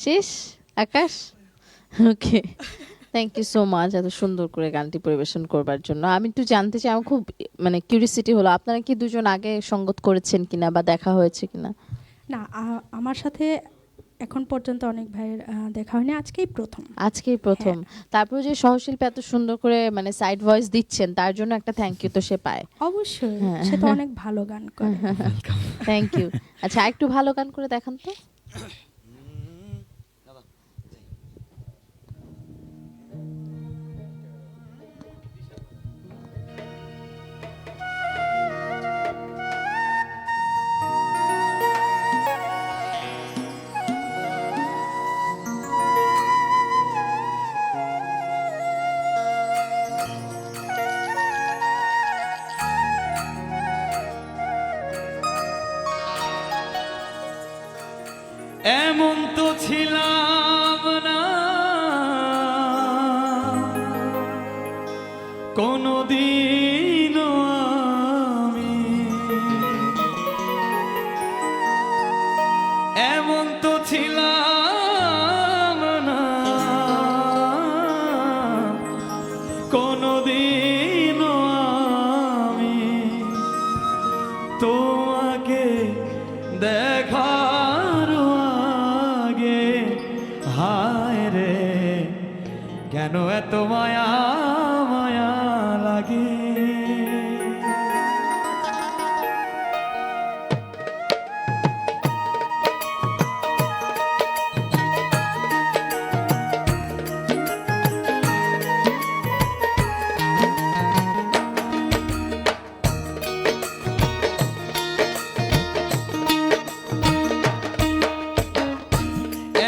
শেষ আকাশ। ওকে, thank you so much এত সুন্দর করে গানটি পরিবেশন করবার জন্য। আমি একটু জানতে চাই, আমার খুব মানে কিউরিসিটি হলো, আপনারা কি দুজন আগে সঙ্গত করেছেন কিনা বা দেখা হয়েছে কিনা? না, আমার সাথে এখন পর্যন্ত অনেক ভাইয়ের দেখা হয়নি, আজকেই প্রথম। আজকেই প্রথম। হ্যাঁ। তারপর যে সহশিল্পী এত সুন্দর করে মানে সাইড ভয়েস দিচ্ছেন, তার জন্য একটা থ্যাংক ইউ তো সে পায়। অবশ্যই, হ্যাঁ। সে তো অনেক ভালো গান করে। Thank you. আচ্ছা, একটু ভালো গান করে দেখান তো। এমন তো ছিলাম না কোনদিনও আমি, এমন তো ছিলাম না কোনদিনও আমি তোমাকে দেখার আগে। হায় রে, কেন এত মায়া মায়া লাগে।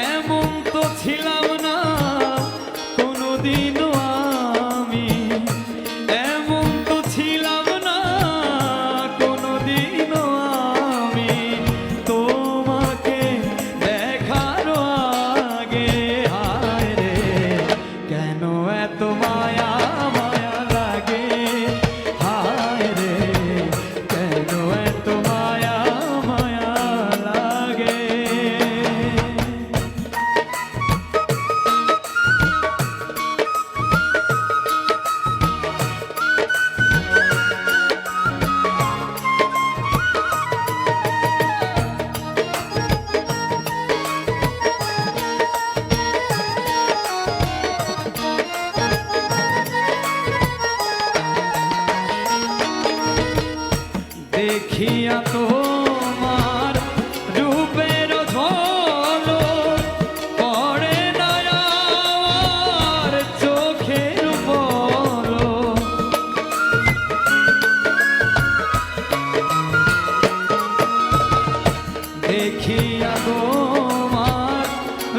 এমন তো ছিলাম না কোনদিনও আমি, এমন তো ছিলাম না কোনদিনও আমি তোমাকে দেখার আগে। হায় রে, কেন এত মায়া মায়া লাগে। হায় রে, কেন এত মায়া মায়া লাগে। দেখিয়া তোমার রূপের ঝলক পড়ে না আমার চোখের পলক। দেখিয়া তোমার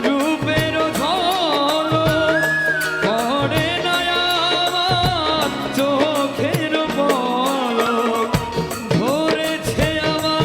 রূপের ঝলক পড়ে না আমার চোখের পলক। ধরেছে আমার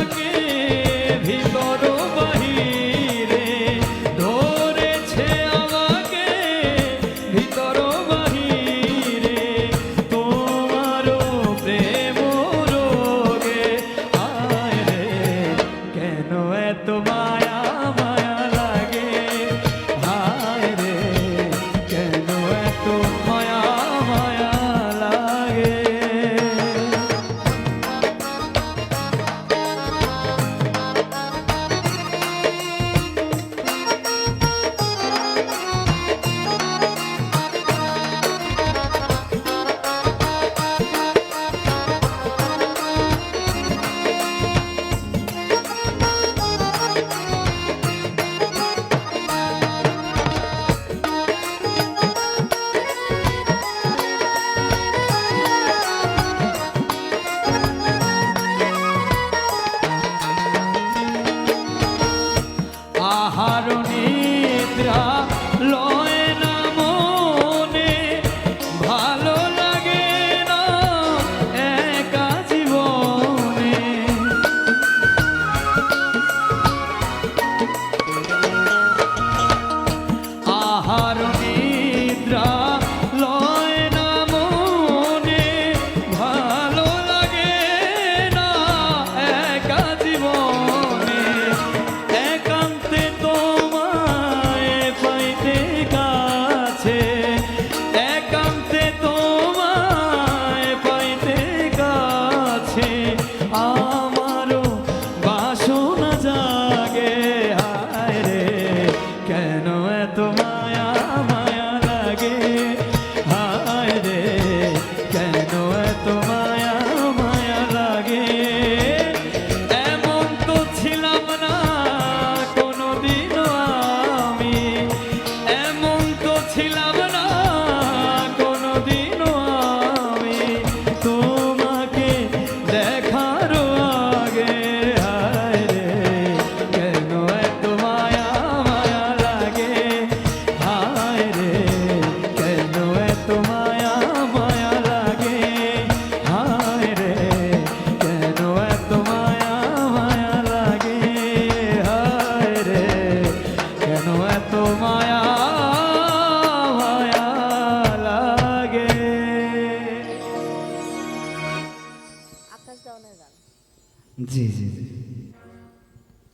জি জি জি,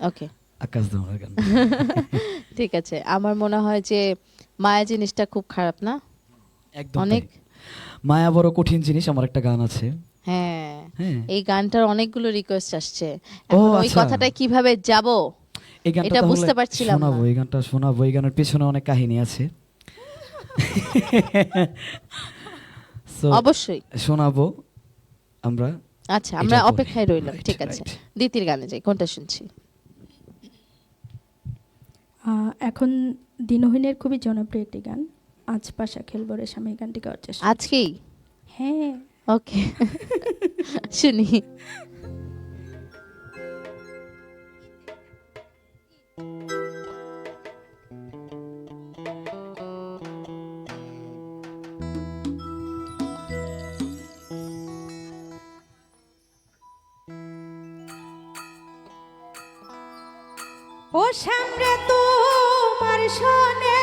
ওকে, আকাশ দোলনের গান। ঠিক আছে। আমার মনে হয় যে মায়া জিনিসটা খুব খারাপ না? একদম অনেক। তাই। মায়া বড় কঠিন জিনিস, আমার একটা গান আছে। হ্যাঁ, হ্যাঁ, এই গানটার অনেকগুলো রিকোয়েস্ট আসছে, ও এখন ওই আচ্ছা, কথাটা কিভাবে যাব এই গানটা এটা তাহলে বুঝতে পারছিলাম শোনাবো, না। এই গানটা শোনাবো, এই গানের পেছনে অনেক কাহিনী আছে। সো অবশ্যই। শোনাবো আমরা। আচ্ছা, আমরা এটা পরে। অপেক্ষায় রইলাম। Right, ঠিক আছে, right. দ্বিতীয় গানে যাই, কোনটা শুনছি? এখন দিনহীনের খুবই জনপ্রিয় একটি গান, আজ পাশা খেলবো রে স্বামী, এই গানটি গাওয়ার চেষ্টা। আজকেই? হ্যাঁ, ওকে, শুনি। ও সামনে তোমার শোনে,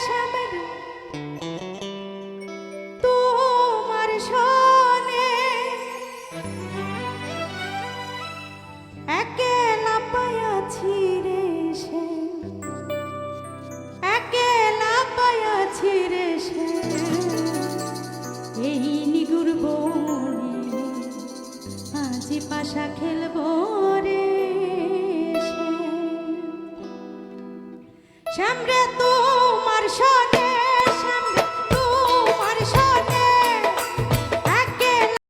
সামনে তোমার শোনে, একেলা পায়াছি রে সে, একেলা পায়াছি রে সে, এই নিগুর বনে আজ পাশা খেলবো রে। সামনে তো